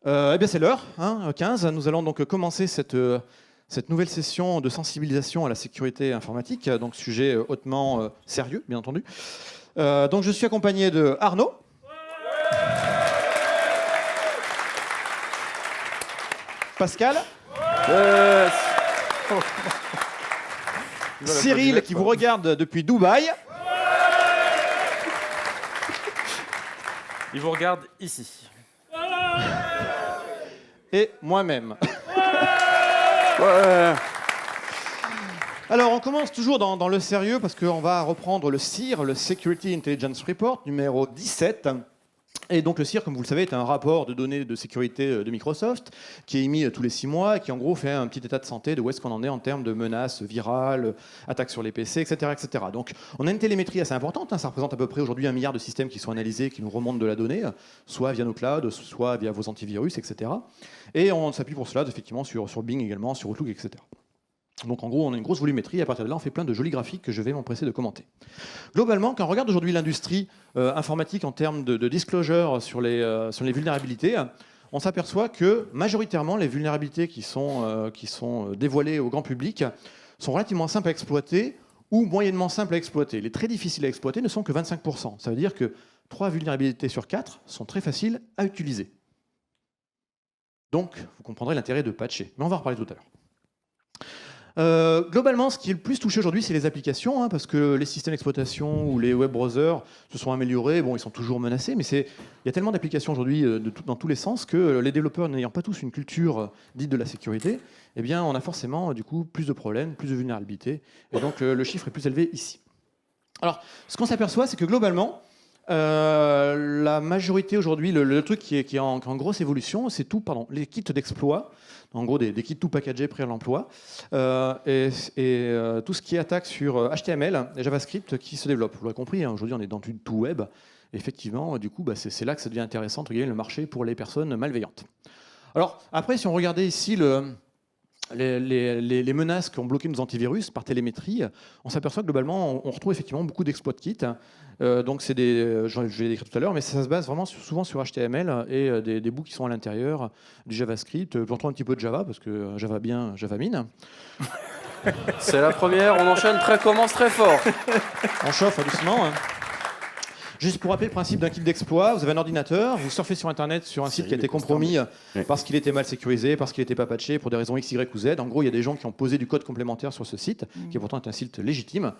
Eh bien, c'est l'heure, hein, 15. Nous allons donc commencer cette nouvelle session de sensibilisation à la sécurité informatique, donc sujet hautement sérieux, bien entendu. Donc, je suis accompagné de Arnaud. Pascal. Yes. Cyril, qui vous regarde depuis Dubaï. Il vous regarde ici. Et moi-même. Ouais. Alors, on commence toujours dans le sérieux parce qu'on va reprendre le CIR, le Security Intelligence Report, numéro 17. Et donc le CIR, comme vous le savez, est un rapport de données de sécurité de Microsoft qui est émis tous les 6 mois et qui en gros fait un petit état de santé de où est-ce qu'on en est en termes de menaces virales, attaques sur les PC, etc. etc. Donc on a une télémétrie assez importante, hein, ça représente à peu près aujourd'hui 1 milliard de systèmes qui sont analysés, qui nous remontent de la donnée, soit via nos clouds, soit via vos antivirus, etc. Et on s'appuie pour cela effectivement sur Bing également, sur Outlook, etc. Donc en gros, on a une grosse volumétrie, et à partir de là, on fait plein de jolis graphiques que je vais m'empresser de commenter. Globalement, quand on regarde aujourd'hui l'industrie informatique en termes de disclosure sur les vulnérabilités, on s'aperçoit que majoritairement, les vulnérabilités qui sont dévoilées au grand public sont relativement simples à exploiter ou moyennement simples à exploiter. Les très difficiles à exploiter ne sont que 25%. Ça veut dire que 3 vulnérabilités sur 4 sont très faciles à utiliser. Donc, vous comprendrez l'intérêt de patcher. Mais on va en reparler tout à l'heure. Globalement, ce qui est le plus touché aujourd'hui, c'est les applications, hein, parce que les systèmes d'exploitation ou les web browsers se sont améliorés. Bon, ils sont toujours menacés, mais il y a tellement d'applications aujourd'hui dans tous les sens que les développeurs n'ayant pas tous une culture dite de la sécurité, eh bien, on a forcément du coup plus de problèmes, plus de vulnérabilités, et donc le chiffre est plus élevé ici. Alors, ce qu'on s'aperçoit, c'est que globalement, la majorité aujourd'hui, le truc qui est en grosse évolution, c'est les kits d'exploit. En gros, des kits tout packagés prêts à l'emploi, et tout ce qui est attaque sur HTML et JavaScript qui se développe. Vous l'avez compris, hein, aujourd'hui on est dans du tout web. Effectivement, du coup, c'est là que ça devient intéressant, le marché pour les personnes malveillantes. Alors, après, si on regardait ici les menaces qui ont bloqué nos antivirus par télémétrie, on s'aperçoit que globalement, on retrouve effectivement beaucoup d'exploits de kits. Donc, je l'ai décrit tout à l'heure, mais ça se base vraiment souvent sur HTML et des bouts qui sont à l'intérieur, du JavaScript. On retrouve un petit peu de Java, parce que Java bien, Java mine. C'est la première, on enchaîne, commence très fort. On chauffe doucement. Hein. Juste pour rappeler le principe d'un kit d'exploit, vous avez un ordinateur, vous surfez sur Internet sur un site qui a été compromis parce qu'il était mal sécurisé, parce qu'il n'était pas patché, pour des raisons X, Y ou Z. En gros, il y a des gens qui ont posé du code complémentaire sur ce site, qui pourtant est un site légitime.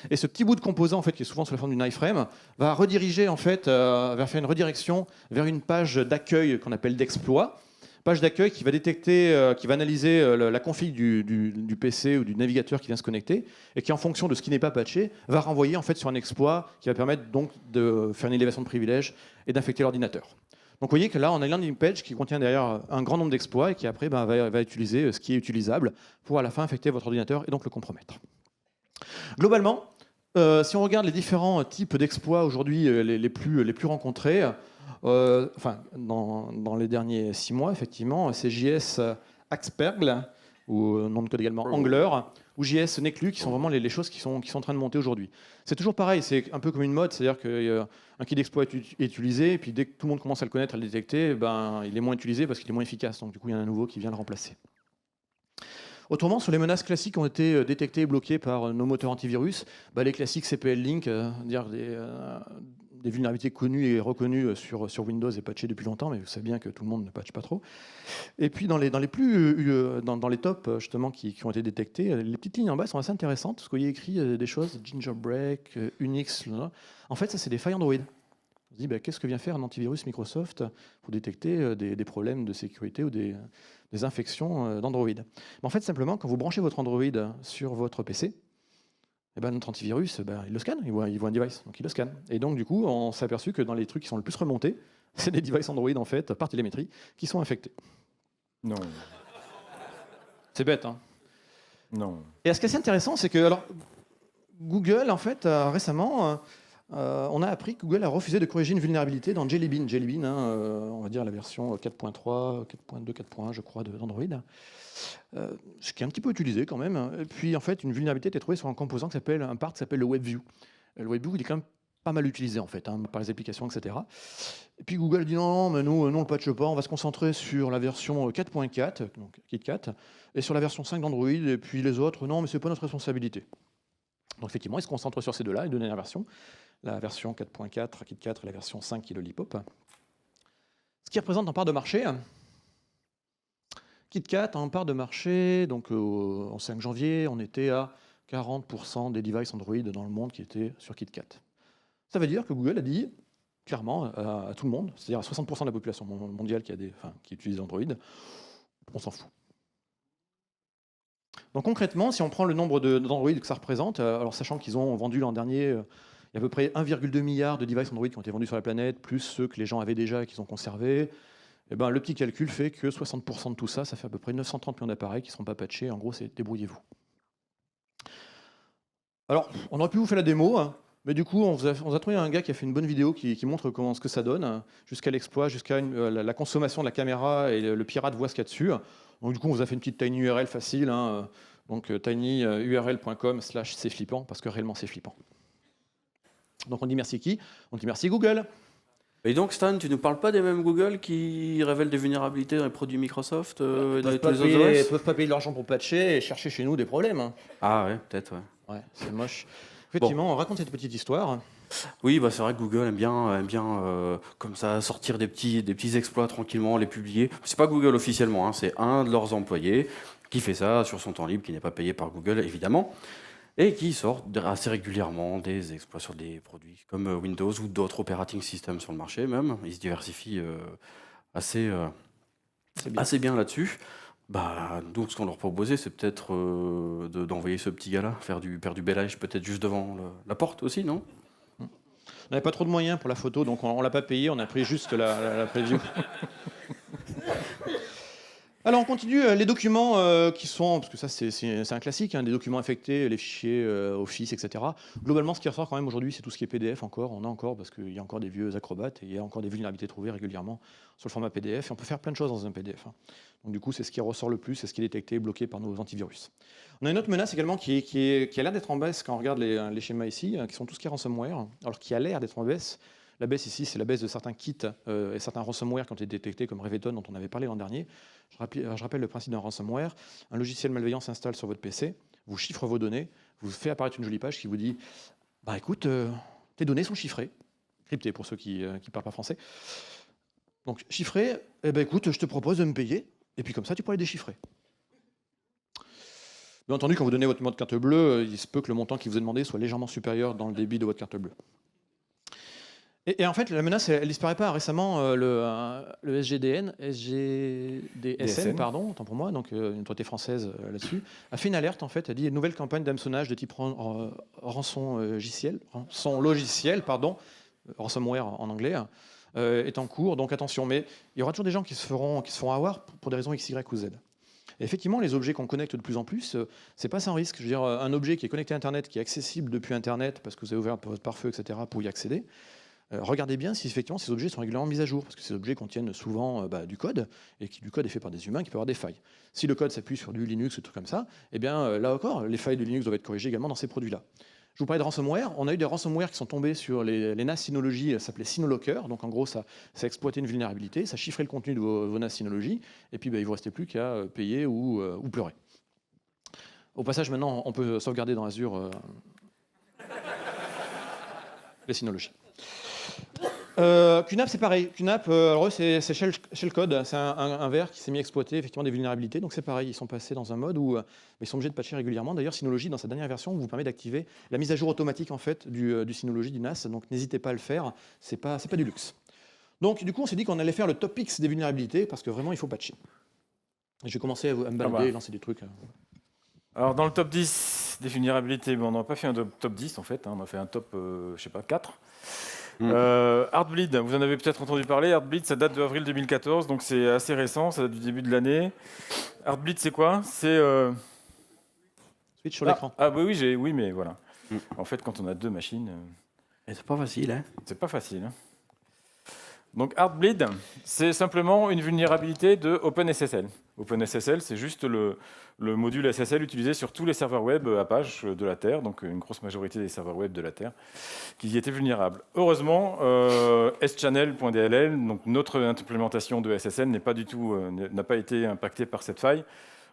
Et ce petit bout de composant, en fait, qui est souvent sous la forme d'une iframe, va rediriger, en fait, va faire une redirection vers une page d'accueil qu'on appelle d'exploit. Page d'accueil qui va détecter, qui va analyser la config du PC ou du navigateur qui vient se connecter et qui, en fonction de ce qui n'est pas patché, va renvoyer en fait sur un exploit qui va permettre donc de faire une élévation de privilèges et d'infecter l'ordinateur. Donc vous voyez que là, on a une landing page qui contient derrière un grand nombre d'exploits et qui après va utiliser ce qui est utilisable pour à la fin infecter votre ordinateur et donc le compromettre. Globalement, si on regarde les différents types d'exploits aujourd'hui les plus rencontrés, dans les derniers 6 mois, effectivement, c'est JS Aspergle, ou nom de code également Angler, ou JS Neclu, qui sont vraiment les choses qui sont en train de monter aujourd'hui. C'est toujours pareil, c'est un peu comme une mode, c'est-à-dire qu'un kit d'exploit est utilisé, et puis dès que tout le monde commence à le connaître, à le détecter, il est moins utilisé parce qu'il est moins efficace. Donc du coup, il y en a un nouveau qui vient le remplacer. Autrement, sur les menaces classiques qui ont été détectées et bloquées par nos moteurs antivirus, les classiques CPL-Link, dire des vulnérabilités connues et reconnues sur Windows et patchées depuis longtemps, mais vous savez bien que tout le monde ne patche pas trop. Et puis dans les tops justement qui ont été détectés, les petites lignes en bas sont assez intéressantes, parce qu'il y a écrit des choses, Gingerbreak, Unix, en fait ça c'est des failles Android. On se dit qu'est-ce que vient faire un antivirus Microsoft pour détecter des problèmes de sécurité ou des infections d'Android. Mais en fait, simplement, quand vous branchez votre Android sur votre PC, notre antivirus, il le scanne, il voit un device, donc il le scanne. Et donc, du coup, on s'est aperçu que dans les trucs qui sont le plus remontés, c'est des devices Android, en fait, par télémétrie, qui sont infectés. Non. C'est bête, hein? Non. Et ce qui est assez intéressant, c'est que Google, en fait, récemment... on a appris que Google a refusé de corriger une vulnérabilité dans Jelly Bean. Jelly Bean, on va dire la version 4.3, 4.2, 4.1, je crois, d'Android. Ce qui est un petit peu utilisé quand même. Et puis, en fait, une vulnérabilité était trouvée sur un composant un part qui s'appelle le WebView. Le WebView, il est quand même pas mal utilisé en fait, par les applications, etc. Et puis Google dit non, mais nous, on ne le patche pas, on va se concentrer sur la version 4.4, donc KitKat, et sur la version 5 d'Android, et puis les autres, non, mais c'est pas notre responsabilité. Donc effectivement, ils se concentrent sur ces deux-là, les deux dernières versions, la version 4.4 KitKat et la version 5 qui est Lollipop. Ce qui représente en part de marché, KitKat en part de marché, donc en 5 janvier, on était à 40% des devices Android dans le monde qui étaient sur KitKat. Ça veut dire que Google a dit clairement à tout le monde, c'est-à-dire à 60% de la population mondiale qui utilise Android, on s'en fout. Donc concrètement, si on prend le nombre d'Android que ça représente, alors sachant qu'ils ont vendu l'an dernier, il y a à peu près 1,2 milliard de devices Android qui ont été vendus sur la planète, plus ceux que les gens avaient déjà et qu'ils ont conservés, et ben, le petit calcul fait que 60% de tout ça, ça fait à peu près 930 millions d'appareils qui ne seront pas patchés. En gros, c'est débrouillez-vous. Alors, on aurait pu vous faire la démo, mais du coup, on vous a trouvé un gars qui a fait une bonne vidéo qui montre ce que ça donne, jusqu'à l'exploit, jusqu'à la consommation de la caméra, et le pirate voit ce qu'il y a dessus. Donc du coup, on vous a fait une petite tiny URL facile, donc tinyurl.com/c'est flippant, parce que réellement c'est flippant. Donc on dit merci qui? On dit merci Google. Et donc Stan, tu ne parles pas des mêmes Google qui révèlent des vulnérabilités dans les produits Microsoft et dans tous les autres OS? Ils peuvent pas payer de l'argent pour patcher et chercher chez nous des problèmes. Ah ouais, peut-être, ouais. Ouais, c'est moche. Effectivement, on raconte cette petite histoire. Oui, bah c'est vrai que Google aime bien comme ça sortir des petits exploits tranquillement, les publier. C'est pas Google officiellement, hein, c'est un de leurs employés qui fait ça sur son temps libre, qui n'est pas payé par Google évidemment, et qui sort assez régulièrement des exploits sur des produits comme Windows ou d'autres operating systems sur le marché même. Ils se diversifient assez bien là-dessus. Bah, donc ce qu'on leur proposait, c'est peut-être d'envoyer ce petit gars-là faire du bel âge peut-être juste devant la porte aussi, non? On n'avait pas trop de moyens pour la photo, donc on ne l'a pas payé, on a pris juste la preview. Alors on continue, les documents qui sont, parce que ça c'est un classique, des documents affectés, les fichiers Office, etc. Globalement, ce qui ressort quand même aujourd'hui, c'est tout ce qui est PDF encore, on a encore, parce qu'il y a encore des vieux acrobates, et il y a encore des vulnérabilités trouvées régulièrement sur le format PDF, et on peut faire plein de choses dans un PDF. Donc du coup, c'est ce qui ressort le plus, c'est ce qui est détecté et bloqué par nos antivirus. On a une autre menace également qui a l'air d'être en baisse quand on regarde les schémas ici, qui sont tout ce qui est ransomware, alors qui a l'air d'être en baisse. La baisse ici, c'est la baisse de certains kits et certains ransomware qui ont été détectés, comme Reveton, dont on avait parlé l'an dernier. Je rappelle le principe d'un ransomware. Un logiciel malveillant s'installe sur votre PC, vous chiffre vos données, vous fait apparaître une jolie page qui vous dit « Bah écoute, tes données sont chiffrées », cryptées pour ceux qui ne parlent pas français. Donc chiffrées, eh ben écoute, je te propose de me payer, et puis comme ça, tu pourras les déchiffrer. Bien entendu, quand vous donnez votre mode carte bleue, il se peut que le montant qui vous est demandé soit légèrement supérieur dans le débit de votre carte bleue. Et en fait, la menace, elle disparaît pas. Récemment, le SGDSN, pardon, autant pour moi, donc une autorité française là-dessus, a fait une alerte, en fait, a dit une nouvelle campagne d'hameçonnage de type rançon logiciel, ransomware en anglais, est en cours, donc attention. Mais il y aura toujours des gens qui se feront avoir pour des raisons X, Y ou Z. Et effectivement, les objets qu'on connecte de plus en plus, c'est pas sans risque. Je veux dire, un objet qui est connecté à Internet, qui est accessible depuis Internet, parce que vous avez ouvert votre pare-feu, etc., pour y accéder, regardez bien si effectivement ces objets sont régulièrement mis à jour, parce que ces objets contiennent souvent du code, et du code est fait par des humains qui peut avoir des failles. Si le code s'appuie sur du Linux, ou tout comme ça, eh bien là encore, les failles de Linux doivent être corrigées également dans ces produits-là. Je vous parlais de ransomware. On a eu des ransomware qui sont tombés sur les NAS Synology, ça s'appelait Synolocker. Donc en gros, ça exploitait une vulnérabilité, ça chiffrait le contenu de vos NAS Synology, et puis il ne vous restait plus qu'à payer ou pleurer. Au passage, maintenant, on peut sauvegarder dans Azure les Synology. QNAP, c'est pareil. QNAP, alors c'est shellcode, c'est un ver qui s'est mis à exploiter effectivement des vulnérabilités. Donc c'est pareil, ils sont passés dans un mode où ils sont obligés de patcher régulièrement. D'ailleurs, Synology, dans sa dernière version, vous permet d'activer la mise à jour automatique en fait du Synology, du NAS. Donc n'hésitez pas à le faire, c'est pas du luxe. Donc du coup, on s'est dit qu'on allait faire le top X des vulnérabilités parce que vraiment, il faut patcher. Et je vais commencer à me balader et lancer des trucs. Alors, dans le top 10 des vulnérabilités, on n'a pas fait un top 10 en fait, on a fait un top, 4. Heartbleed, vous en avez peut-être entendu parler. Heartbleed, ça date de avril 2014, donc c'est assez récent, ça date du début de l'année. Heartbleed, c'est quoi? C'est Switch sur l'écran. Oui, mais voilà. En fait, quand on a deux machines, Et c'est pas facile, hein? c'est pas facile. Donc Heartbleed, c'est simplement une vulnérabilité de OpenSSL. OpenSSL, c'est juste le module SSL utilisé sur tous les serveurs web Apache de la Terre, donc une grosse majorité des serveurs web de la Terre, qui y étaient vulnérables. Heureusement, schannel.dll, donc notre implémentation de SSL, n'a pas été impactée par cette faille.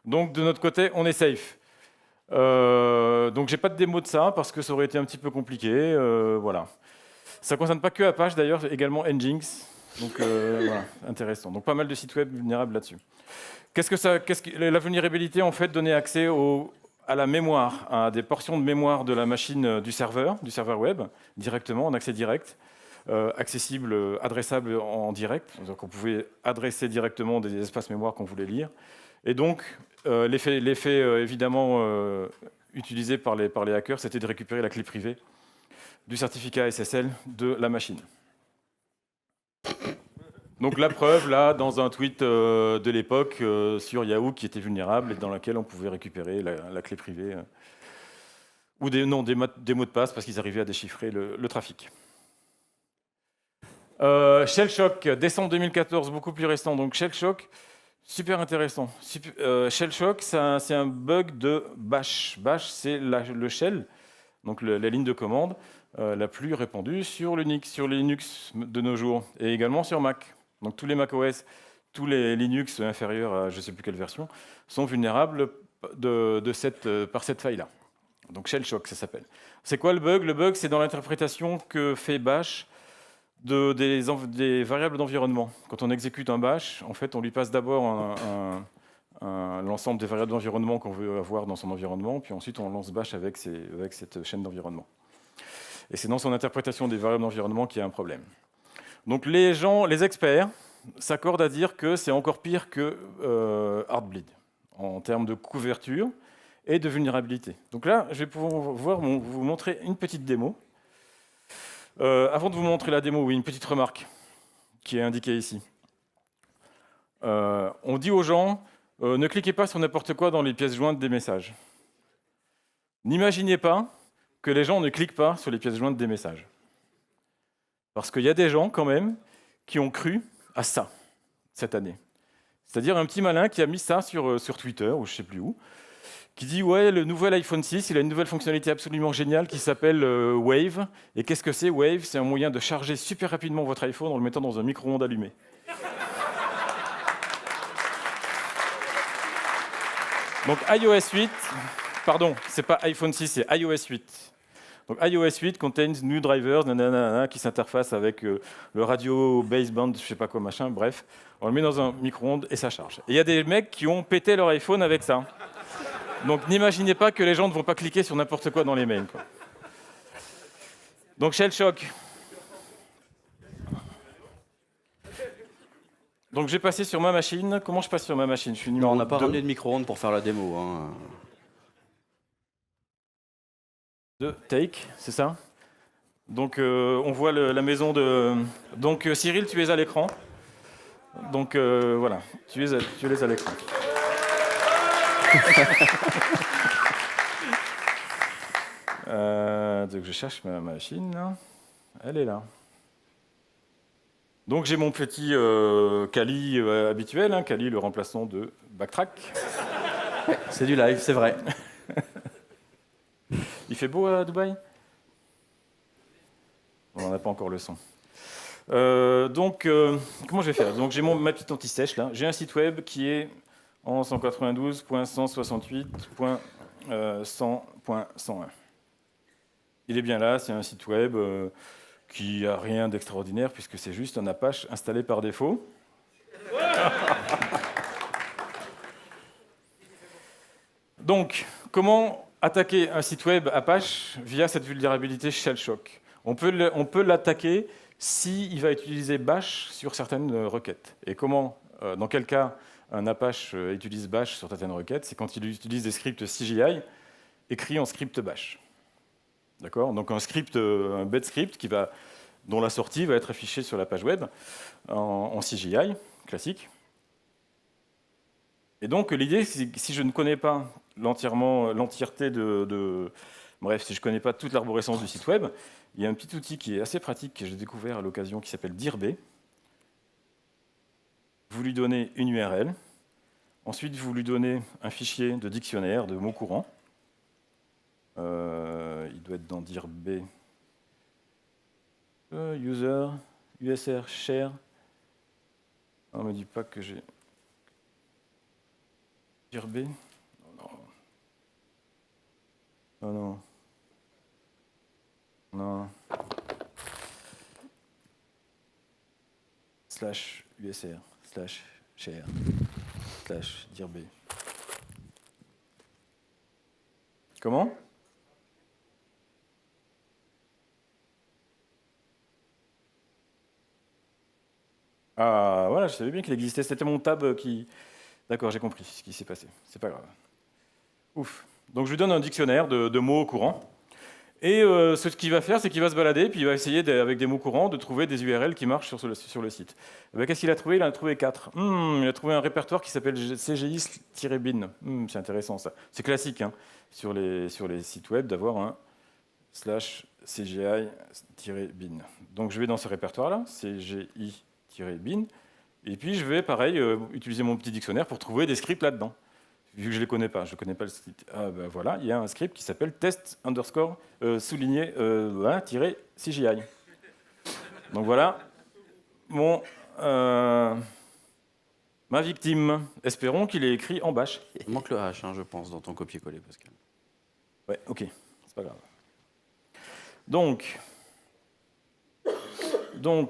Donc de notre côté, on est safe. Donc j'ai pas de démo de ça parce que ça aurait été un petit peu compliqué. Voilà. Ça ne concerne pas que Apache d'ailleurs, également Nginx. Donc voilà, intéressant. Donc pas mal de sites web vulnérables là-dessus. La vulnérabilité en fait donnait accès à la mémoire, à des portions de mémoire de la machine du serveur web, directement, en accès direct, accessible, adressable en direct. Donc on pouvait adresser directement des espaces mémoire qu'on voulait lire. Et donc l'effet évidemment utilisé par les hackers, c'était de récupérer la clé privée du certificat SSL de la machine. Donc la preuve, là, dans un tweet de l'époque sur Yahoo qui était vulnérable et dans laquelle on pouvait récupérer la clé privée ou des mots de passe parce qu'ils arrivaient à déchiffrer le trafic. Shellshock, décembre 2014, beaucoup plus récent. Donc Shellshock, super intéressant. Shellshock, c'est un bug de Bash. Bash, c'est le shell, donc la ligne de commande la plus répandue sur Linux de nos jours, et également sur Mac. Donc tous les macOS, tous les Linux inférieurs à je ne sais plus quelle version, sont vulnérables par cette faille-là. Donc Shellshock, ça s'appelle. C'est quoi le bug? Le bug, c'est dans l'interprétation que fait Bash des variables d'environnement. Quand on exécute un Bash, en fait, on lui passe d'abord l'ensemble des variables d'environnement qu'on veut avoir dans son environnement, puis ensuite on lance Bash avec cette chaîne d'environnement. Et c'est dans son interprétation des variables d'environnement qu'il y a un problème. Donc les experts s'accordent à dire que c'est encore pire que Heartbleed en termes de couverture et de vulnérabilité. Donc là, je vais pouvoir vous montrer une petite démo. Avant de vous montrer la démo, oui, une petite remarque qui est indiquée ici. On dit aux gens, ne cliquez pas sur n'importe quoi dans les pièces jointes des messages. N'imaginez pas que les gens ne cliquent pas sur les pièces jointes des messages. Parce qu'il y a des gens, quand même, qui ont cru à ça, cette année. C'est-à-dire un petit malin qui a mis ça sur Twitter, ou je ne sais plus où, qui dit « Ouais, le nouvel iPhone 6, il a une nouvelle fonctionnalité absolument géniale qui s'appelle Wave. Et qu'est-ce que c'est, Wave? C'est un moyen de charger super rapidement votre iPhone en le mettant dans un micro-ondes allumé. » Donc iOS 8, pardon, c'est pas iPhone 6, c'est iOS 8. Donc iOS 8 contains new drivers qui s'interfacent avec le radio baseband, je sais pas quoi machin, bref. On le met dans un micro-ondes et ça charge. Et il y a des mecs qui ont pété leur iPhone avec ça. Donc n'imaginez pas que les gens ne vont pas cliquer sur n'importe quoi dans les mails, quoi. Donc Shellshock. Donc j'ai passé sur ma machine. Comment je passe sur ma machine? Je suis numéro on n'a pas 2. ramené de micro-ondes pour faire la démo. Hein. De take, c'est ça? Donc on voit la maison de... Donc Cyril, tu es à l'écran. Donc voilà, tu es à l'écran. Donc je cherche ma machine, là. Elle est là. Donc j'ai mon petit Kali habituel, hein, Kali le remplaçant de Backtrack. C'est du live, c'est vrai. Il fait beau à Dubaï? On n'a pas encore le son. Donc comment je vais faire? Donc j'ai ma petite anti-sèche là. J'ai un site web qui est en 192.168.100.101. Il est bien là, c'est un site web qui n'a rien d'extraordinaire puisque c'est juste un Apache installé par défaut. Donc, comment attaquer un site web Apache via cette vulnérabilité Shellshock? On peut l'attaquer s'il va utiliser Bash sur certaines requêtes. Et comment, dans quel cas un Apache utilise Bash sur certaines requêtes? C'est quand il utilise des scripts CGI écrits en script Bash. D'accord? Donc un bed script dont la sortie va être affichée sur la page web en CGI, classique. Et donc l'idée, si je ne connais pas l'entièreté bref, si je ne connais pas toute l'arborescence du site web, il y a un petit outil qui est assez pratique que j'ai découvert à l'occasion qui s'appelle Dirbé, vous lui donnez une URL. Ensuite, vous lui donnez un fichier de dictionnaire de mots courants. Il doit être dans dir B. User, USR, share. On ne me dit pas que j'ai... dir B. Non, non. Non. Slash USR, slash share, slash dir B. Comment? Ah, voilà, je savais bien qu'il existait. C'était mon tab qui... D'accord, j'ai compris ce qui s'est passé. C'est pas grave. Ouf. Donc je lui donne un dictionnaire de mots courants. Et ce qu'il va faire, c'est qu'il va se balader, puis il va essayer, avec des mots courants, de trouver des URL qui marchent sur le site. Eh bien, qu'est-ce qu'il a trouvé? Il en a trouvé 4. Il a trouvé un répertoire qui s'appelle CGI-bin. C'est intéressant, ça. C'est classique hein, sur les sites web d'avoir un /CGI-bin. Donc je vais dans ce répertoire-là, CGI-bin, et puis je vais, pareil, utiliser mon petit dictionnaire pour trouver des scripts là-dedans. Vu que je ne les connais pas, je ne connais pas le script. Ah ben voilà, il y a un script qui s'appelle test underscore souligné -CGI. Donc voilà ma victime. Espérons qu'il est écrit en bash. Il manque le H, hein, je pense, dans ton copier-coller, Pascal. Ouais, ok, c'est pas grave. Donc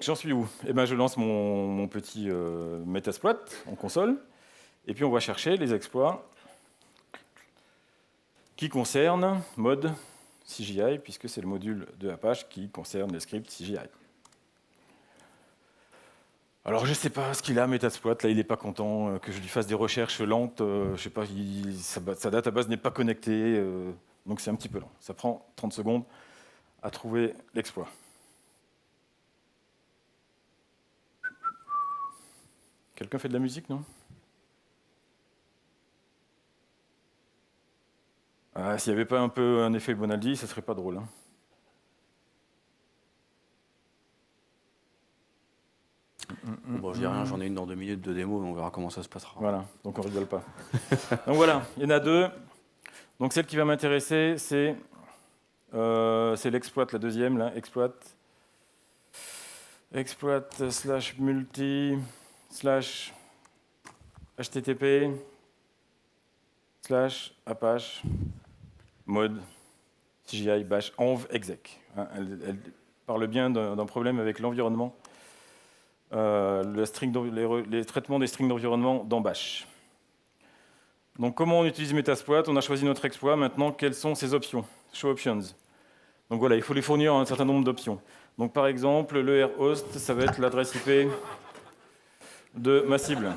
j'en suis où? Eh ben, je lance mon petit Metasploit en console, et puis on va chercher les exploits qui concerne mode CGI, puisque c'est le module de Apache qui concerne les scripts CGI. Alors je ne sais pas ce qu'il a, Metasploit, là il n'est pas content que je lui fasse des recherches lentes, je ne sais pas, sa database n'est pas connectée, donc c'est un petit peu lent. Ça prend 30 secondes à trouver l'exploit. Quelqu'un fait de la musique, non ? Ah, s'il n'y avait pas un peu un effet Bonaldi, ça serait pas drôle. Hein. Bon, je dis rien, j'en ai une dans 2 minutes de démo, on verra comment ça se passera. Voilà, donc on rigole pas. Donc voilà, il y en a 2. Donc celle qui va m'intéresser, c'est l'exploit, la deuxième, là, exploit /multi /http /apache mode CGI bash env exec. Elle parle bien d'un problème avec l'environnement, les traitements des strings d'environnement dans bash. Donc comment on utilise Metasploit? On a choisi notre exploit. Maintenant, quelles sont ses options? Show options. Donc voilà, il faut lui fournir un certain nombre d'options. Donc par exemple, le rhost, ça va être l'adresse IP de ma cible.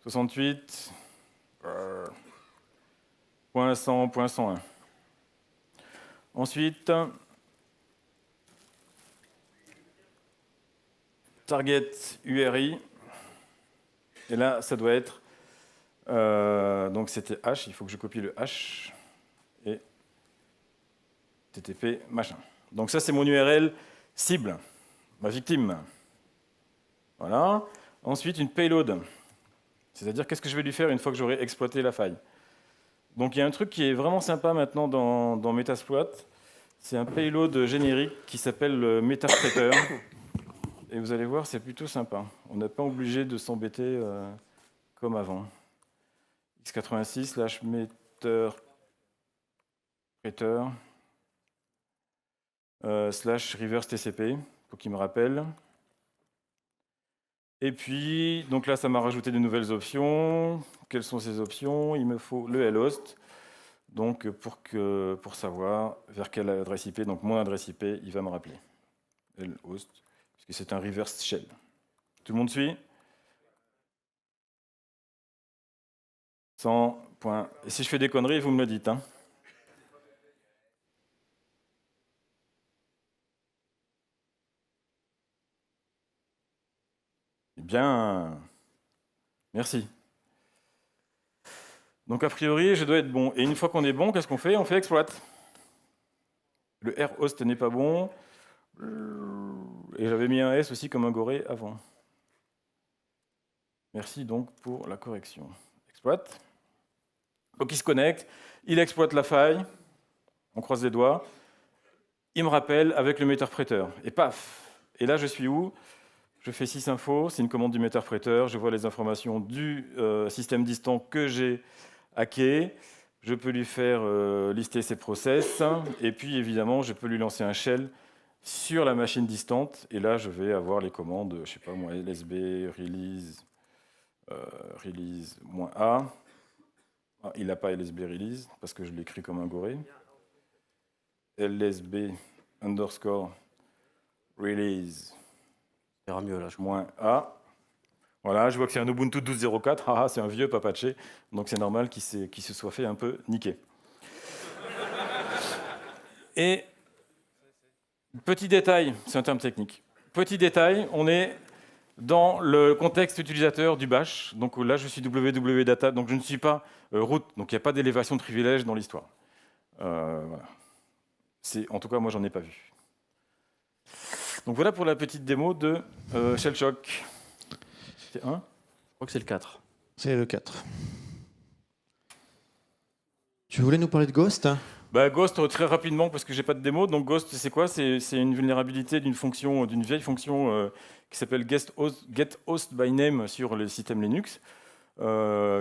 68.100.101. Ensuite, target URI. Et là, ça doit être... donc c'était H, il faut que je copie le H. Et TTP machin. Donc ça, c'est mon URL cible, ma victime. Voilà. Ensuite, une payload. C'est-à-dire, qu'est-ce que je vais lui faire une fois que j'aurai exploité la faille? Donc il y a un truc qui est vraiment sympa maintenant dans Metasploit. C'est un payload générique qui s'appelle le Metaspreader. Et vous allez voir, c'est plutôt sympa. On n'est pas obligé de s'embêter comme avant. x86/metaspreader /reverse TCP, pour qu'il me rappelle. Et puis, donc là, ça m'a rajouté de nouvelles options. Quelles sont ces options? Il me faut le lhost, donc pour savoir vers quelle adresse IP, donc mon adresse IP, il va me rappeler. Lhost, puisque c'est un reverse shell. Tout le monde suit? 100 points. Et si je fais des conneries, vous me le dites. Hein. Bien. Merci. Donc, a priori, je dois être bon. Et une fois qu'on est bon, qu'est-ce qu'on fait? On fait exploit. Le rhost n'est pas bon. Et j'avais mis un S aussi comme un goré avant. Merci donc pour la correction. Exploite. Donc il se connecte, il exploite la faille, on croise les doigts, il me rappelle avec le méterpréteur, et paf. Et là je suis où? Je fais sysinfo, c'est une commande du méterpréteur, je vois les informations du système distant que j'ai hacké, je peux lui faire lister ses process, et puis évidemment je peux lui lancer un shell sur la machine distante, et là je vais avoir les commandes, je sais pas moi, lsb, release, release-a. Ah, il n'a pas lsb release, parce que je l'écris comme un goré. lsb underscore release. Ça ira mieux là, je crois. Moins A. Voilà, je vois que c'est un Ubuntu 12.04. Ah, c'est un vieux pas patché, donc c'est normal qu'il se soit fait un peu niquer. Et petit détail, c'est un terme technique. Petit détail, on est dans le contexte utilisateur du bash. Donc là, je suis www.data, donc je ne suis pas root, donc il n'y a pas d'élévation de privilège dans l'histoire. Voilà. En tout cas, moi, j'en ai pas vu. Donc voilà pour la petite démo de Shellshock. C'est 1 ? Je crois que c'est le 4. C'est le 4. Tu voulais nous parler de Ghost? Ghost, très rapidement, parce que j'ai pas de démo. Donc Ghost, c'est quoi? C'est une vulnérabilité d'une vieille fonction qui s'appelle getHostByName sur les systèmes Linux,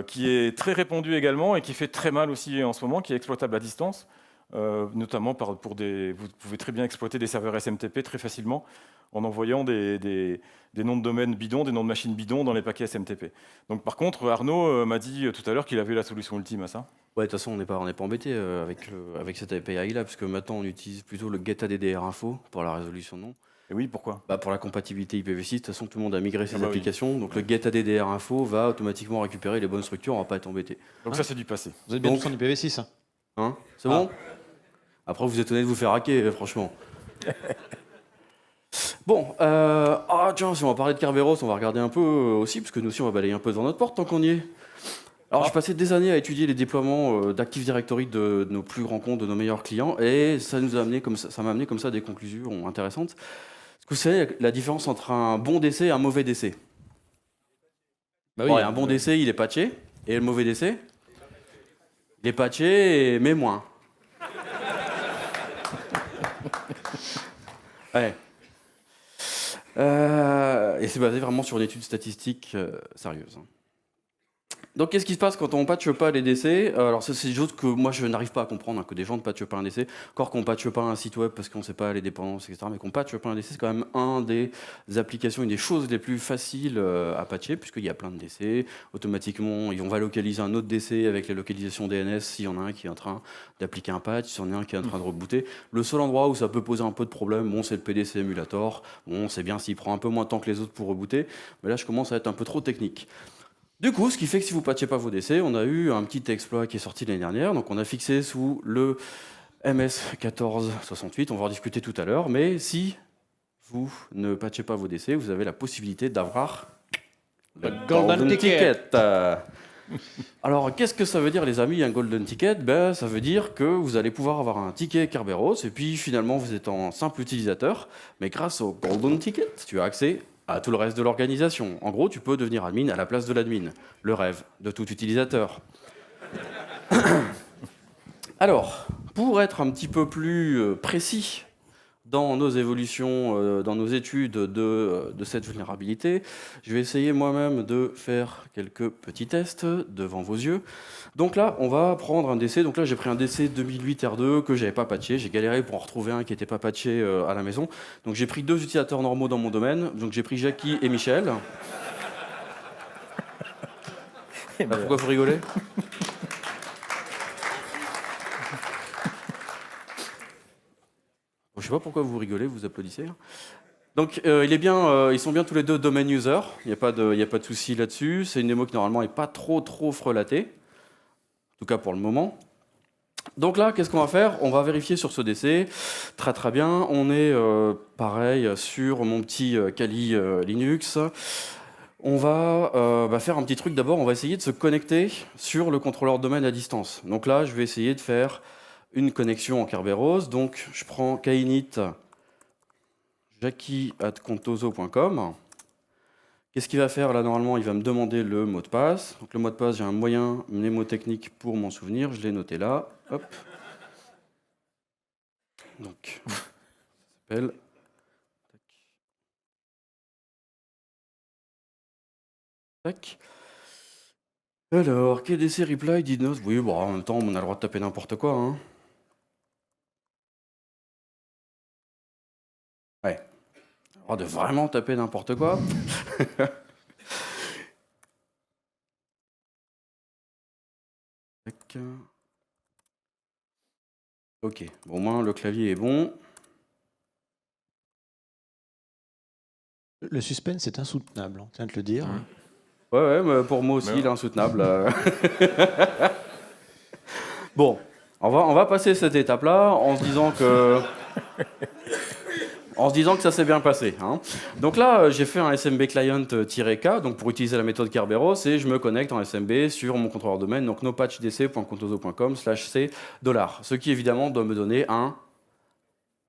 qui est très répandue également et qui fait très mal aussi en ce moment, qui est exploitable à distance, notamment vous pouvez très bien exploiter des serveurs SMTP très facilement en envoyant des noms de domaine bidons, des noms de machines bidons dans les paquets SMTP. Donc par contre, Arnaud m'a dit tout à l'heure qu'il avait la solution ultime à ça. Ouais, de toute façon, on n'est pas embêté avec cette API-là, parce que maintenant, on utilise plutôt le GetAddr info pour la résolution de nom. Et oui, pourquoi? Pour la compatibilité IPv6, de toute façon, tout le monde a migré ses oui. applications, donc le GetAddr info va automatiquement récupérer les bonnes structures, on va pas être embêté. Donc ça, c'est du passé. Vous êtes bien Donc- tous en IPv6. Hein? C'est bon? Après, vous étonnez de vous faire hacker, franchement. Bon, tiens, si on va parler de Kerberos, on va regarder un peu aussi, parce que nous aussi, on va balayer un peu devant notre porte tant qu'on y est. Alors, j'ai passé des années à étudier les déploiements d'Active Directory de nos plus grands comptes, de nos meilleurs clients, et ça m'a amené comme ça à des conclusions intéressantes. Est-ce que vous savez la différence entre un bon DC et un mauvais DC? Bah Bon, et un bon DC, il est patché, et le mauvais DC, il est patché, mais moins. Ouais. Et c'est basé vraiment sur une étude statistique sérieuse. Donc, qu'est-ce qui se passe quand on ne patche pas les DC? Alors, ça, c'est des choses que moi, je n'arrive pas à comprendre, que des gens ne patchent pas un DC. Encore qu'on ne patche pas un site web parce qu'on ne sait pas les dépendances, etc. Mais qu'on ne patche pas un DC, c'est quand même une des choses les plus faciles à patcher, puisqu'il y a plein de DC. Automatiquement, on va localiser un autre DC avec les localisations DNS s'il y en a un qui est en train d'appliquer un patch, s'il y en a un qui est en train de rebooter. Le seul endroit où ça peut poser un peu de problème, c'est le PDC Emulator. Bon, c'est bien s'il prend un peu moins de temps que les autres pour rebooter. Mais là, je commence à être un peu trop technique. Du coup, ce qui fait que si vous ne patchez pas vos DC, on a eu un petit exploit qui est sorti l'année dernière. Donc, on a fixé sous le MS1468, on va en discuter tout à l'heure. Mais si vous ne patchez pas vos DC, vous avez la possibilité d'avoir le Golden Ticket. Alors, qu'est-ce que ça veut dire, les amis, un Golden Ticket? Ça veut dire que vous allez pouvoir avoir un ticket Kerberos, et puis finalement, vous êtes un simple utilisateur, mais grâce au Golden Ticket, tu as accès à tout le reste de l'organisation. En gros, tu peux devenir admin à la place de l'admin. Le rêve de tout utilisateur. Alors, pour être un petit peu plus précis dans nos évolutions, dans nos études de cette vulnérabilité, je vais essayer moi-même de faire quelques petits tests devant vos yeux. Donc là, on va prendre un DC. Donc là, j'ai pris un DC 2008 R2 que j'avais pas patché. J'ai galéré pour en retrouver un qui n'était pas patché à la maison. Donc j'ai pris 2 utilisateurs normaux dans mon domaine. Donc j'ai pris Jackie et Michel. Pourquoi vous rigolez? Je sais pas pourquoi vous rigolez, vous applaudissez. Donc ils sont bien tous les deux domain user, il n'y a pas de souci là-dessus. C'est une démo qui normalement n'est pas trop frelatée, en tout cas pour le moment. Donc là, qu'est-ce qu'on va faire? On va vérifier sur ce DC, très bien. On est pareil sur mon petit Kali Linux. On va faire un petit truc d'abord, on va essayer de se connecter sur le contrôleur de domaine à distance. Donc là, je vais essayer de faire une connexion en Kerberos. Donc je prends kinit jackie@contoso.com. Qu'est-ce qu'il va faire là? Normalement, il va me demander le mot de passe. Donc le mot de passe, j'ai un moyen mnémotechnique pour m'en souvenir. Je l'ai noté là. Hop. Donc, ça s'appelle. Tac. Alors, KDC reply did not. Oui, bon, en même temps, on a le droit de taper n'importe quoi. Hein. Ouais. On a le droit de vraiment taper n'importe quoi. Tac. Ok, bon, au moins le clavier est bon. Le suspense est insoutenable, on vient de le dire. Ouais, mais pour moi aussi, Mais il est insoutenable. Bon, on va passer cette étape-là en se disant que ça s'est bien passé. Hein. Donc là, j'ai fait un SMB client-k, donc pour utiliser la méthode Kerberos, et je me connecte en SMB sur mon contrôleur domaine, donc nopatchdc.contoso.com/c$, ce qui évidemment doit me donner un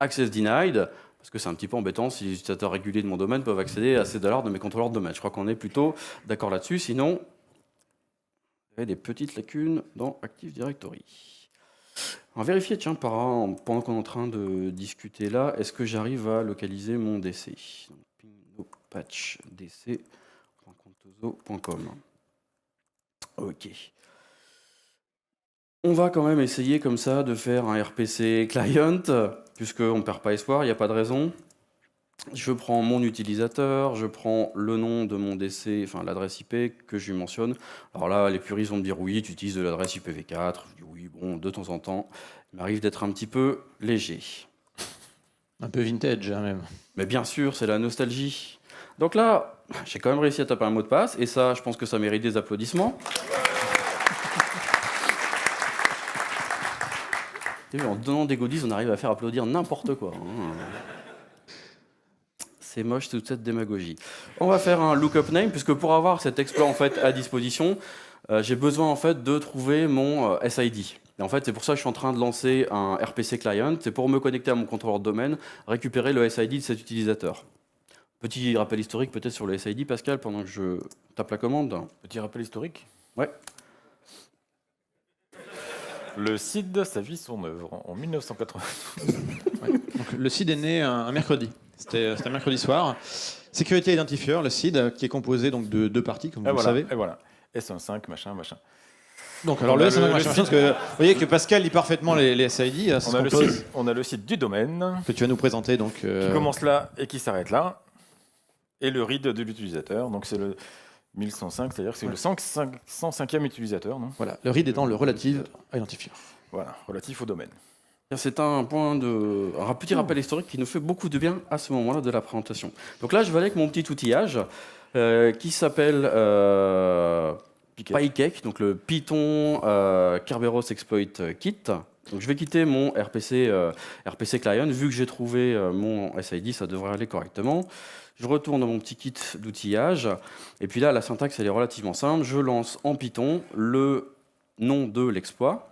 access denied, parce que c'est un petit peu embêtant si les utilisateurs réguliers de mon domaine peuvent accéder à ces dollars de mes contrôleurs de domaine. Je crois qu'on est plutôt d'accord là-dessus, sinon, il y a des petites lacunes dans Active Directory. On va vérifier, tiens, pendant qu'on est en train de discuter là, est-ce que j'arrive à localiser mon DC? patchdc.contoso.com. Ok. On va quand même essayer comme ça de faire un RPC client, puisqu'on ne perd pas espoir, il n'y a pas de raison. Je prends mon utilisateur, je prends le nom de mon DC, enfin l'adresse IP que je lui mentionne. Alors là, les puristes vont me dire oui, tu utilises de l'adresse IPv4. Je dis oui, bon, de temps en temps, il m'arrive d'être un petit peu léger. Un peu vintage, hein, même. Mais bien sûr, c'est la nostalgie. Donc là, j'ai quand même réussi à taper un mot de passe, et ça, je pense que ça mérite des applaudissements. En donnant des goodies, on arrive à faire applaudir n'importe quoi. Hein. C'est moche toute cette démagogie. On va faire un lookup name, puisque pour avoir cet exploit en fait à disposition, j'ai besoin en fait de trouver mon SID. Et en fait, c'est pour ça que je suis en train de lancer un RPC client. C'est pour me connecter à mon contrôleur de domaine, récupérer le SID de cet utilisateur. Petit rappel historique peut-être sur le SID, Pascal, pendant que je tape la commande. Petit rappel historique. Ouais. Le CID, ça vit son œuvre en 1980. Ouais. Donc, le CID est né un mercredi. C'était un mercredi soir. Sécurité Identifier, le CID, qui est composé donc, de deux parties, comme vous le savez. Et voilà. S15, machin. Donc, alors le S15, machin, parce que vous voyez que Pascal lit parfaitement les SID. On a le site du domaine. Que tu vas nous présenter. Donc, qui commence là et qui s'arrête là. Et le RID de l'utilisateur. Donc c'est le 1105, c'est-à-dire que c'est le 105e utilisateur. Non voilà, le RID étant le Relative Identifier. Voilà, relatif au domaine. C'est un petit rappel historique qui nous fait beaucoup de bien à ce moment-là de la présentation. Donc là, je vais aller avec mon petit outillage qui s'appelle PyCake, donc le Python Kerberos Exploit Kit. Donc je vais quitter mon RPC client. Vu que j'ai trouvé mon SID, ça devrait aller correctement. Je retourne dans mon petit kit d'outillage. Et puis là, la syntaxe, elle est relativement simple. Je lance en Python le nom de l'exploit.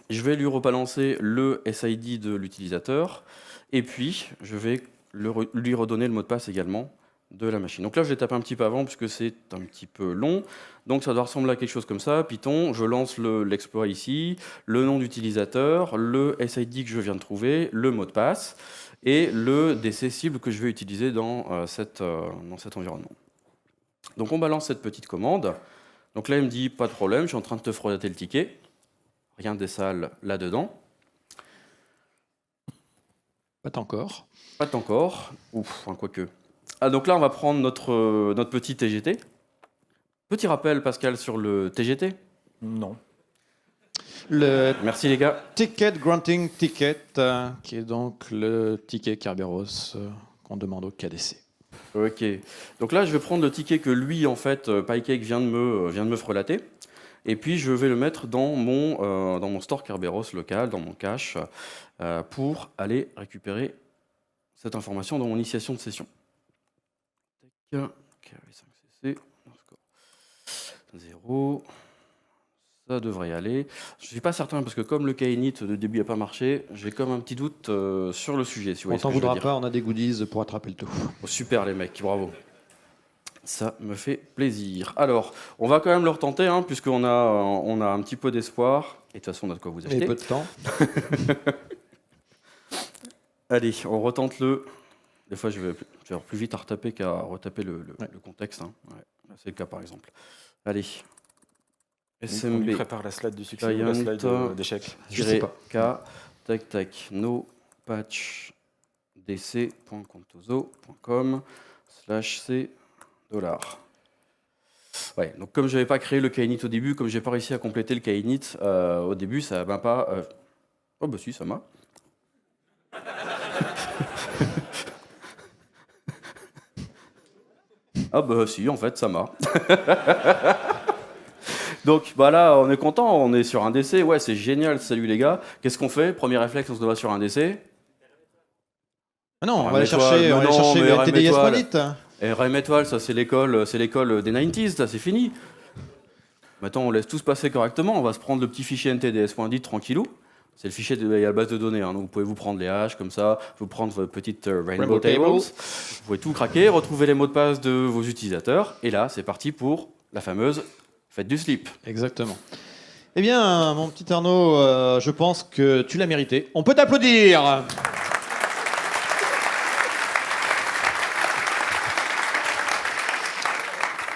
Je vais lui rebalancer le SID de l'utilisateur. Et puis, je vais lui redonner le mot de passe également de la machine. Donc là, je vais taper un petit peu avant, puisque c'est un petit peu long. Donc ça doit ressembler à quelque chose comme ça. Python, je lance l'exploit ici, le nom d'utilisateur, le SID que je viens de trouver, le mot de passe, et le DC cible que je vais utiliser dans cet environnement. Donc on balance cette petite commande. Donc là, il me dit, pas de problème, je suis en train de te formater le ticket. Rien de sale là-dedans. Pas encore. Pas encore. Ouf, quoique. Ah, donc là, on va prendre notre petit TGT. Petit rappel, Pascal, sur le TGT. Non. Merci les gars. Ticket Granting Ticket, qui est donc le ticket Kerberos qu'on demande au KDC. Ok. Donc là, je vais prendre le ticket que lui, en fait, PyCake vient de me frelater. Et puis, je vais le mettre dans mon store Kerberos local, dans mon cache, pour aller récupérer cette information dans mon initiation de session. KV5CC, 0, Ça devrait y aller. Je ne suis pas certain parce que comme le Kayinit de début n'a pas marché, j'ai comme un petit doute sur le sujet. Si vous On voyez ce t'en que je veux voudra dire. pas, on a des goodies pour attraper le tout. Oh, super les mecs, bravo. Ça me fait plaisir. Alors, on va quand même le retenter, hein, puisqu'on on a un petit peu d'espoir. Et de toute façon, on a de quoi vous Et acheter. peu de temps. Allez, on retente le... Des fois, je vais avoir plus vite à retaper qu'à retaper le contexte. Hein. Ouais, là, c'est le cas, par exemple. Allez. On SMB. lui prépare la slide du succès ou la slide d'échec. Je sais pas. K, tac, tac, no patch dc.contoso.com/c $. Ouais, donc comme je n'avais pas créé le Kayinit au début, comme je n'ai pas réussi à compléter le Kayinit au début, ça m'a pas... Oh bah si, ça m'a. Ah bah si, en fait, ça m'a. Donc bah là, on est content, on est sur un DC. Ouais, c'est génial, salut les gars. Qu'est-ce qu'on fait? Premier réflexe, on se va sur un DC. Ah non, on va RM aller chercher, étoile, on va aller non, chercher mais le RM TDS étoile. Monite. Et RM étoile, ça c'est l'école des 90s, ça c'est fini. Maintenant, on laisse tout se passer correctement. On va se prendre le petit fichier ntds.dit tranquillou. C'est le fichier il y a la base de données, hein, donc vous pouvez vous prendre les hash comme ça, vous prendre votre petite Rainbow Tables. Vous pouvez tout craquer, retrouver les mots de passe de vos utilisateurs, et là, c'est parti pour la fameuse fête du slip. Exactement. Eh bien, mon petit Arnaud, je pense que tu l'as mérité. On peut t'applaudir.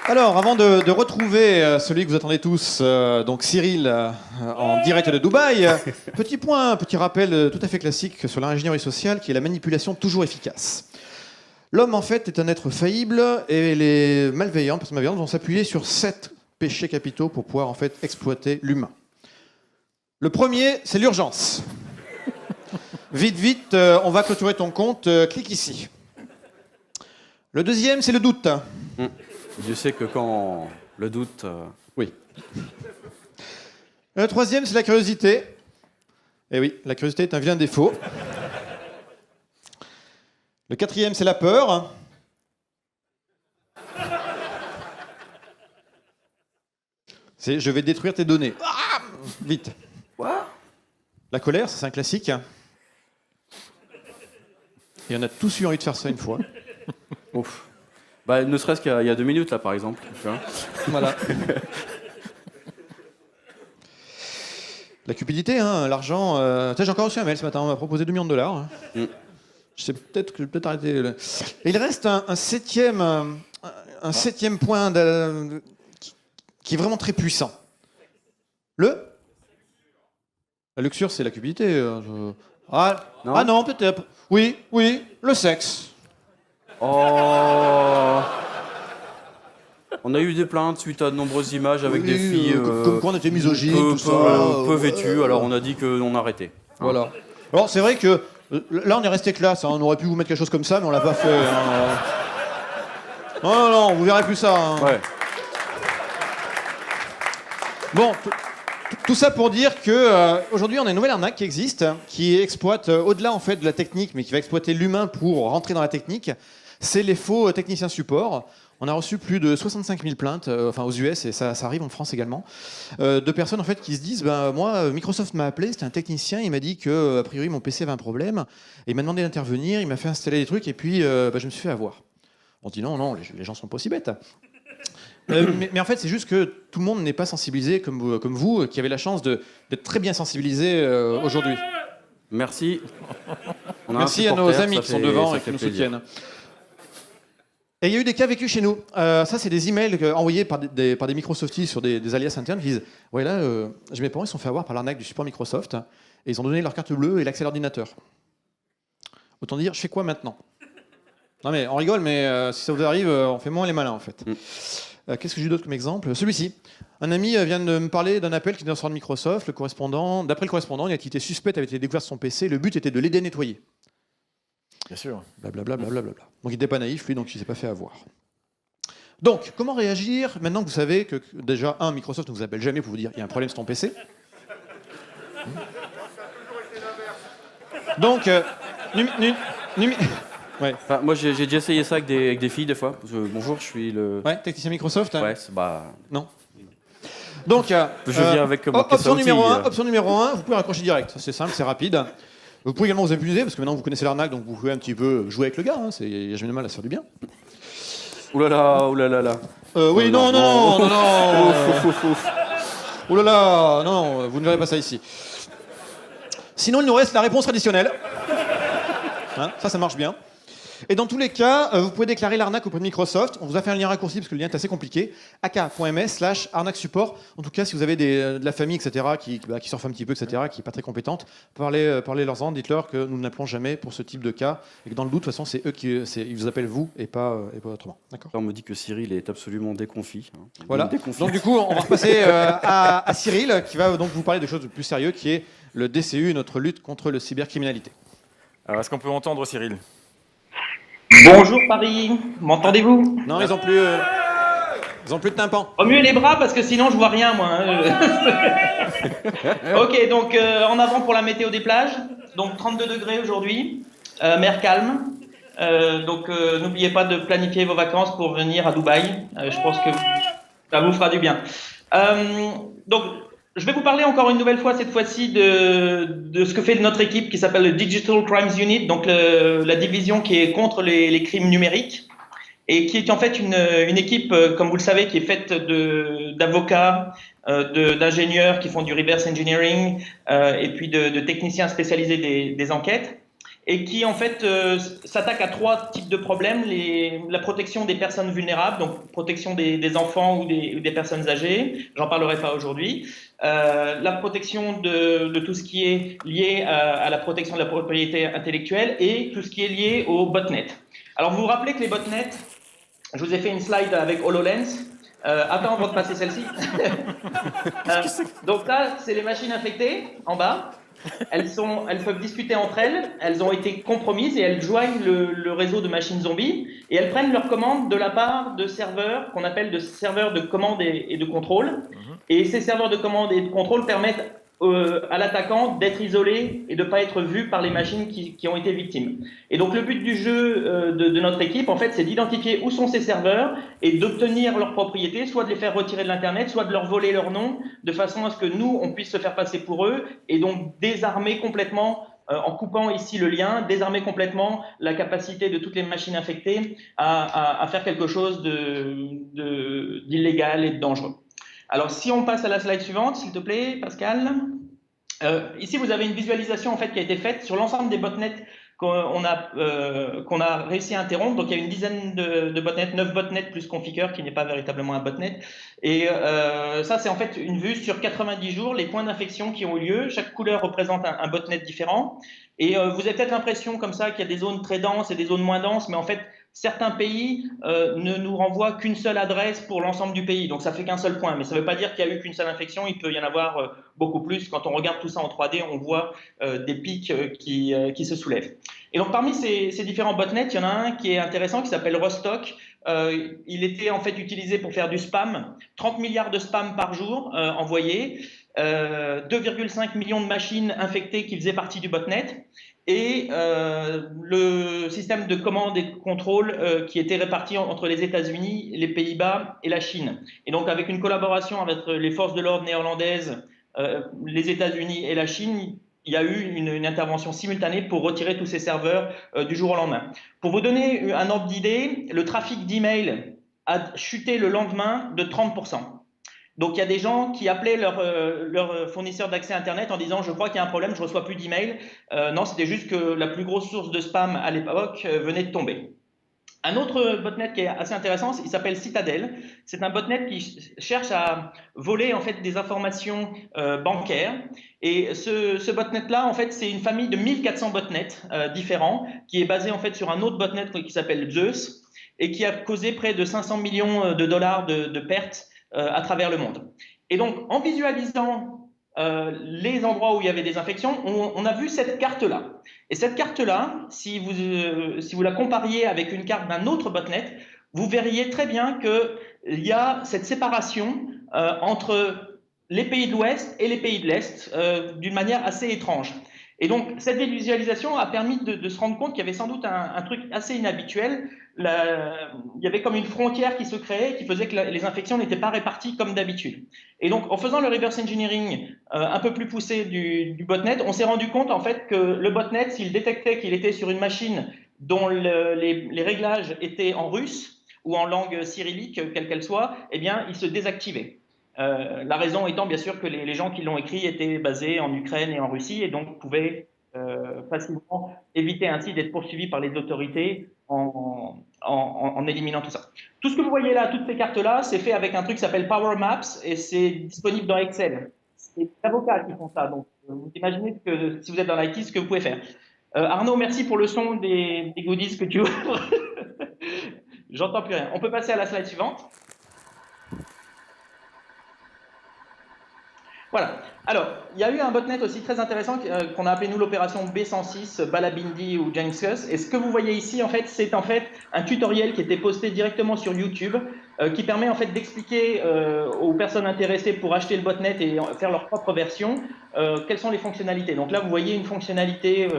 Alors, avant de retrouver celui que vous attendez tous, donc Cyril, en direct de Dubaï, petit point, petit rappel tout à fait classique sur l'ingénierie sociale, qui est la manipulation toujours efficace. L'homme, en fait, est un être faillible et les malveillants, personnes malveillantes, vont s'appuyer sur 7 péchés capitaux pour pouvoir, en fait, exploiter l'humain. Le premier, c'est l'urgence. Vite, vite, on va clôturer ton compte, clique ici. Le deuxième, c'est le doute. Je sais que quand le doute... Oui. Le troisième, c'est la curiosité. Eh oui, la curiosité est un vilain défaut. Le quatrième, c'est la peur. C'est je vais détruire tes données. Ah, vite. Quoi? La colère, ça, c'est un classique. Et on a tous eu envie de faire ça une fois. Ouf. Bah, ne serait-ce qu'il y a 2 minutes, là, par exemple. Tu vois. Voilà. La cupidité, hein, l'argent. J'ai encore reçu un mail ce matin, on m'a proposé $2 millions. Hein. Je sais peut-être que je vais peut-être arrêter. Et il reste un septième point qui est vraiment très puissant. La luxure, c'est la cupidité. Ah non, peut-être. Oui, le sexe. Oh. On a eu des plaintes suite à de nombreuses images avec des filles comme quoi on était misogyne, tout ça. peu vêtues, alors on a dit qu'on arrêtait. Voilà. Alors c'est vrai que là on est resté classe, hein. On aurait pu vous mettre quelque chose comme ça, mais on l'a pas fait. Hein. Non, vous verrez plus ça. Hein. Ouais. Bon, tout ça pour dire que aujourd'hui on a une nouvelle arnaque qui existe, qui exploite au-delà en fait de la technique, mais qui va exploiter l'humain pour rentrer dans la technique. C'est les faux techniciens support. On a reçu plus de 65 000 plaintes, aux US, et ça arrive en France également, de personnes en fait qui se disent moi, Microsoft m'a appelé, c'était un technicien, il m'a dit que a priori mon PC avait un problème, et il m'a demandé d'intervenir, il m'a fait installer des trucs, et puis je me suis fait avoir. On dit non, les gens sont pas aussi bêtes. Mais en fait, c'est juste que tout le monde n'est pas sensibilisé comme vous, qui avez la chance d'être très bien sensibilisé aujourd'hui. Merci. Merci à nos amis qui sont devant et qui nous soutiennent. Et il y a eu des cas vécus chez nous. Ça, c'est des emails envoyés par des Microsofties sur des alias internes qui disent « Ouais, là, mes parents ils se sont fait avoir par l'arnaque du support Microsoft et ils ont donné leur carte bleue et l'accès à l'ordinateur. Autant dire, je fais quoi maintenant ?» Non mais on rigole, mais si ça vous arrive, on fait moins les malins en fait. Qu'est-ce que j'ai d'autre comme exemple? Celui-ci. Un ami vient de me parler d'un appel qui vient de sortir de Microsoft. D'après le correspondant, une activité suspecte avait été découverte sur son PC. Le but était de l'aider à nettoyer. Bien sûr. Blablabla. Donc il n'était pas naïf, lui, donc il ne s'est pas fait avoir. Donc, comment réagir maintenant que vous savez que déjà, Microsoft ne vous appelle jamais pour vous dire il y a un problème sur ton PC. Donc, ouais. Enfin, moi, j'ai déjà essayé ça avec des filles, des fois. Bonjour, je suis le... Ouais, technicien Microsoft. Hein. Ouais, Non. Donc, Je viens avec comme option outil. numéro 1, vous pouvez raccrocher direct. Ça, c'est simple, c'est rapide. Vous pouvez également vous amuser, parce que maintenant vous connaissez l'arnaque, donc vous pouvez un petit peu jouer avec le gars. Il n'y a jamais de mal à se faire du bien. Ouh là là, ouh là là là. Oui, non, non. Ouf, ouf, ouf. Ouh là là, non, vous ne verrez pas ça ici. Sinon, il nous reste la réponse traditionnelle. Hein, ça marche bien. Et dans tous les cas, vous pouvez déclarer l'arnaque auprès de Microsoft. On vous a fait un lien raccourci parce que le lien est assez compliqué. aka.ms/arnaque support. En tout cas, si vous avez de la famille, etc., qui surfe un petit peu, etc., qui n'est pas très compétente, parlez-leur-en, dites-leur que nous n'appelons jamais pour ce type de cas et que dans le doute, de toute façon, c'est eux ils vous appellent vous et pas autrement. D'accord. On me dit que Cyril est absolument déconfit. Voilà. Déconfit. Donc du coup, on va repasser à Cyril qui va donc vous parler de choses de plus sérieux, qui est le DCU, notre lutte contre le cybercriminalité. Alors, est-ce qu'on peut entendre Cyril? Bonjour Paris, m'entendez-vous? Non, ils ont plus de tympan. Remuez les bras parce que sinon je vois rien moi. Ok, donc en avant pour la météo des plages. Donc 32 degrés aujourd'hui, mer calme. Donc n'oubliez pas de planifier vos vacances pour venir à Dubaï. Je pense que ça vous fera du bien. Donc je vais vous parler encore une nouvelle fois, cette fois-ci, de ce que fait notre équipe qui s'appelle le Digital Crimes Unit, donc la division qui est contre les crimes numériques, et qui est en fait une équipe, comme vous le savez, qui est faite d'avocats, d'ingénieurs qui font du reverse engineering, et puis de techniciens spécialisés des enquêtes, et qui en fait s'attaque à 3 types de problèmes. La protection des personnes vulnérables, donc protection des enfants ou des personnes âgées, j'en parlerai pas aujourd'hui. La protection de tout ce qui est lié à la protection de la propriété intellectuelle et tout ce qui est lié au botnet. Alors vous vous rappelez que les botnets, je vous ai fait une slide avec HoloLens. Attends avant de passer celle-ci. Donc là, c'est les machines infectées en bas. Elles peuvent discuter entre elles, elles ont été compromises et elles joignent le réseau de machines zombies et elles prennent leurs commandes de la part de serveurs qu'on appelle de serveurs de commande et de contrôle. Et ces serveurs de commande et de contrôle permettent à l'attaquant d'être isolé et de ne pas être vu par les machines qui ont été victimes. Et donc le but du jeu de notre équipe, en fait, c'est d'identifier où sont ces serveurs et d'obtenir leurs propriétés, soit de les faire retirer de l'Internet, soit de leur voler leur nom, de façon à ce que nous, on puisse se faire passer pour eux et donc désarmer complètement, en coupant ici le lien, désarmer complètement la capacité de toutes les machines infectées à faire quelque chose d'illégal et de dangereux. Alors, si on passe à la slide suivante, s'il te plaît, Pascal. Ici, vous avez une visualisation en fait, qui a été faite sur l'ensemble des botnets qu'on a réussi à interrompre. Donc, il y a une dizaine de botnets, 9 botnets plus Configure, qui n'est pas véritablement un botnet. Et ça, c'est en fait une vue sur 90 jours, les points d'infection qui ont eu lieu. Chaque couleur représente un botnet différent. Et vous avez peut-être l'impression comme ça qu'il y a des zones très denses et des zones moins denses, mais en fait, certains pays ne nous renvoient qu'une seule adresse pour l'ensemble du pays, donc ça fait qu'un seul point. Mais ça ne veut pas dire qu'il y a eu qu'une seule infection, il peut y en avoir beaucoup plus. Quand on regarde tout ça en 3D, on voit des pics qui se soulèvent. Et donc parmi ces différents botnets, il y en a un qui est intéressant, qui s'appelle Rostock. Il était en fait utilisé pour faire du spam, 30 milliards de spam par jour envoyés, 2,5 millions de machines infectées qui faisaient partie du botnet. Et le système de commande et de contrôle qui était réparti entre les États-Unis, les Pays-Bas et la Chine. Et donc avec une collaboration avec les forces de l'ordre néerlandaises, les États-Unis et la Chine, il y a eu une intervention simultanée pour retirer tous ces serveurs du jour au lendemain. Pour vous donner un ordre d'idée, le trafic d'email a chuté le lendemain de 30%. Donc, il y a des gens qui appelaient leur fournisseur d'accès Internet en disant « Je crois qu'il y a un problème, je ne reçois plus d'email. » Non, c'était juste que la plus grosse source de spam à l'époque venait de tomber. Un autre botnet qui est assez intéressant, il s'appelle Citadel. C'est un botnet qui cherche à voler en fait, des informations bancaires. Et ce botnet-là, en fait, c'est une famille de 1400 botnets différents qui est basé en fait, sur un autre botnet qui s'appelle Zeus et qui a causé près de 500 millions de dollars de pertes à travers le monde. Et donc, en visualisant les endroits où il y avait des infections, on a vu cette carte-là. Et cette carte-là, si vous la compariez avec une carte d'un autre botnet, vous verriez très bien qu'il y a cette séparation entre les pays de l'Ouest et les pays de l'Est d'une manière assez étrange. Et donc, cette visualisation a permis de se rendre compte qu'il y avait sans doute un truc assez inhabituel. Il y avait comme une frontière qui se créait, qui faisait que les infections n'étaient pas réparties comme d'habitude. Et donc, en faisant le reverse engineering un peu plus poussé du botnet, on s'est rendu compte en fait que le botnet, s'il détectait qu'il était sur une machine dont les réglages étaient en russe ou en langue cyrillique, quelle qu'elle soit, eh bien, il se désactivait. La raison étant bien sûr que les gens qui l'ont écrit étaient basés en Ukraine et en Russie et donc pouvaient facilement éviter ainsi d'être poursuivis par les autorités en éliminant tout ça. Tout ce que vous voyez là, toutes ces cartes-là, c'est fait avec un truc qui s'appelle Power Maps et c'est disponible dans Excel. C'est des avocats qui font ça, donc vous imaginez que si vous êtes dans l'IT, ce que vous pouvez faire. Arnaud, merci pour le son des goodies que tu ouvres. J'entends plus rien. On peut passer à la slide suivante. Voilà. Alors, il y a eu un botnet aussi très intéressant qu'on a appelé nous l'opération B106, Balabindi ou Jankskus. Et ce que vous voyez ici, en fait, c'est en fait un tutoriel qui était posté directement sur YouTube, qui permet en fait d'expliquer aux personnes intéressées pour acheter le botnet et faire leur propre version, quelles sont les fonctionnalités. Donc là, vous voyez une fonctionnalité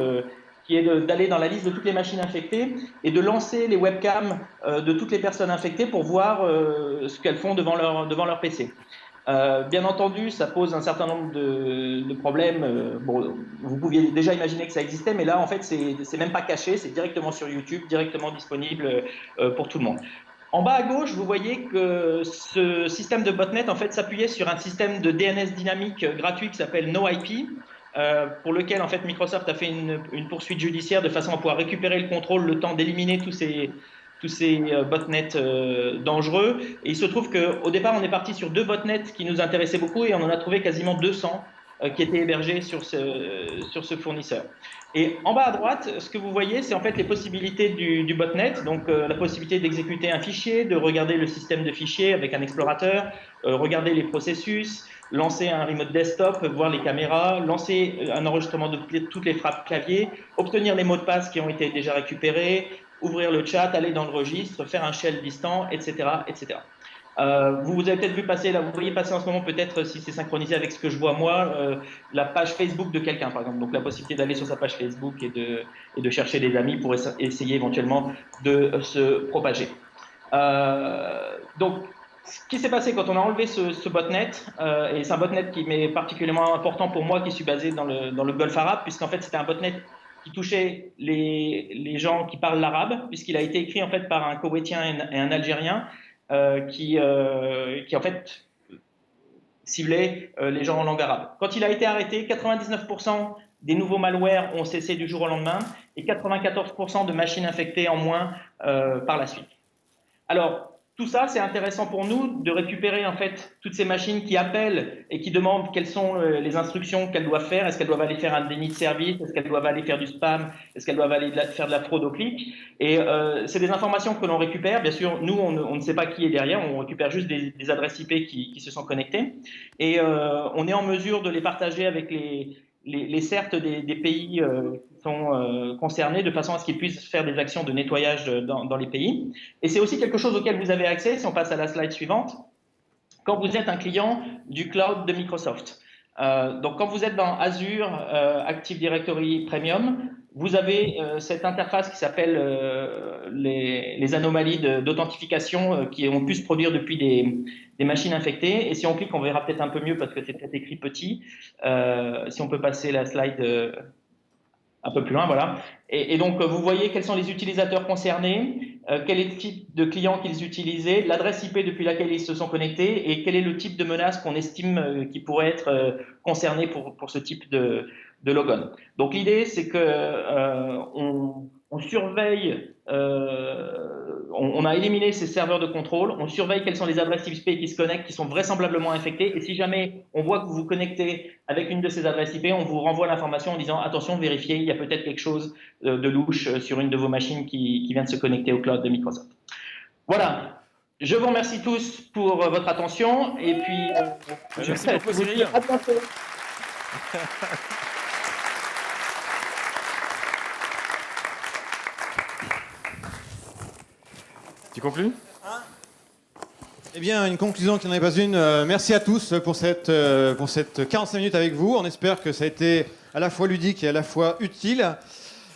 qui est d'aller dans la liste de toutes les machines infectées et de lancer les webcams de toutes les personnes infectées pour voir ce qu'elles font devant leur PC. Bien entendu, ça pose un certain nombre de problèmes. Bon, vous pouviez déjà imaginer que ça existait, mais là, en fait, c'est même pas caché, c'est directement sur YouTube, directement disponible pour tout le monde. En bas à gauche, vous voyez que ce système de botnet, en fait, s'appuyait sur un système de DNS dynamique gratuit qui s'appelle NoIP, pour lequel, en fait, Microsoft a fait une poursuite judiciaire de façon à pouvoir récupérer le contrôle, le temps d'éliminer tous ces botnets dangereux. Et il se trouve qu'au départ, on est parti sur 2 botnets qui nous intéressaient beaucoup et on en a trouvé quasiment 200 qui étaient hébergés sur ce fournisseur. Et en bas à droite, ce que vous voyez, c'est en fait les possibilités du botnet, donc la possibilité d'exécuter un fichier, de regarder le système de fichiers avec un explorateur, regarder les processus, lancer un remote desktop, voir les caméras, lancer un enregistrement de toutes les frappes clavier, obtenir les mots de passe qui ont été déjà récupérés, ouvrir le chat, aller dans le registre, faire un shell distant, etc. etc. Vous avez peut-être vu passer, là, vous voyez passer en ce moment, peut-être si c'est synchronisé avec ce que je vois moi, la page Facebook de quelqu'un, par exemple. Donc la possibilité d'aller sur sa page Facebook et de chercher des amis pour essayer éventuellement de se propager. Donc, ce qui s'est passé quand on a enlevé ce botnet, et c'est un botnet qui m'est particulièrement important pour moi qui suis basé dans le Golfe arabe, puisqu'en fait c'était un botnet qui touchait les gens qui parlent l'arabe, puisqu'il a été écrit en fait par un Koweïtien et un Algérien qui en fait ciblait les gens en langue arabe. Quand il a été arrêté, 99% des nouveaux malwares ont cessé du jour au lendemain et 94% de machines infectées en moins par la suite. Alors, tout ça, c'est intéressant pour nous de récupérer en fait toutes ces machines qui appellent et qui demandent quelles sont les instructions qu'elles doivent faire. Est-ce qu'elles doivent aller faire un déni de service? Est-ce qu'elles doivent aller faire du spam? Est-ce qu'elles doivent aller faire de la fraude au clic? Et c'est des informations que l'on récupère. Bien sûr, nous, on ne sait pas qui est derrière. On récupère juste des adresses IP qui se sont connectées. Et on est en mesure de les partager avec les CERT des pays qui sont concernés de façon à ce qu'ils puissent faire des actions de nettoyage dans les pays. Et c'est aussi quelque chose auquel vous avez accès, si on passe à la slide suivante, quand vous êtes un client du cloud de Microsoft. Donc quand vous êtes dans Azure Active Directory Premium, vous avez cette interface qui s'appelle les anomalies d'authentification qui ont pu se produire depuis des machines infectées. Et si on clique, on verra peut-être un peu mieux parce que c'est peut-être écrit petit. Si on peut passer la slide un peu plus loin, voilà. Et donc, vous voyez quels sont les utilisateurs concernés, quel est le type de client qu'ils utilisaient, l'adresse IP depuis laquelle ils se sont connectés et quel est le type de menace qu'on estime qui pourrait être concerné pour ce type de logon. Donc, l'idée, c'est que on surveille, on a éliminé ces serveurs de contrôle, on surveille quelles sont les adresses IP qui se connectent, qui sont vraisemblablement infectées, et si jamais on voit que vous vous connectez avec une de ces adresses IP, on vous renvoie l'information en disant attention, vérifiez, il y a peut-être quelque chose de louche sur une de vos machines qui vient de se connecter au cloud de Microsoft. Voilà. Je vous remercie tous pour votre attention, et puis merci beaucoup, Cyril. À bientôt. Tu conclus? Eh bien, une conclusion qui n'en est pas une. Merci à tous pour cette 45 minutes avec vous. On espère que ça a été à la fois ludique et à la fois utile.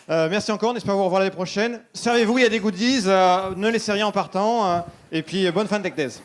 Merci encore, on espère vous revoir l'année prochaine. Servez-vous, il y a des goodies, ne laissez rien en partant. Et puis bonne fin de Tech Days.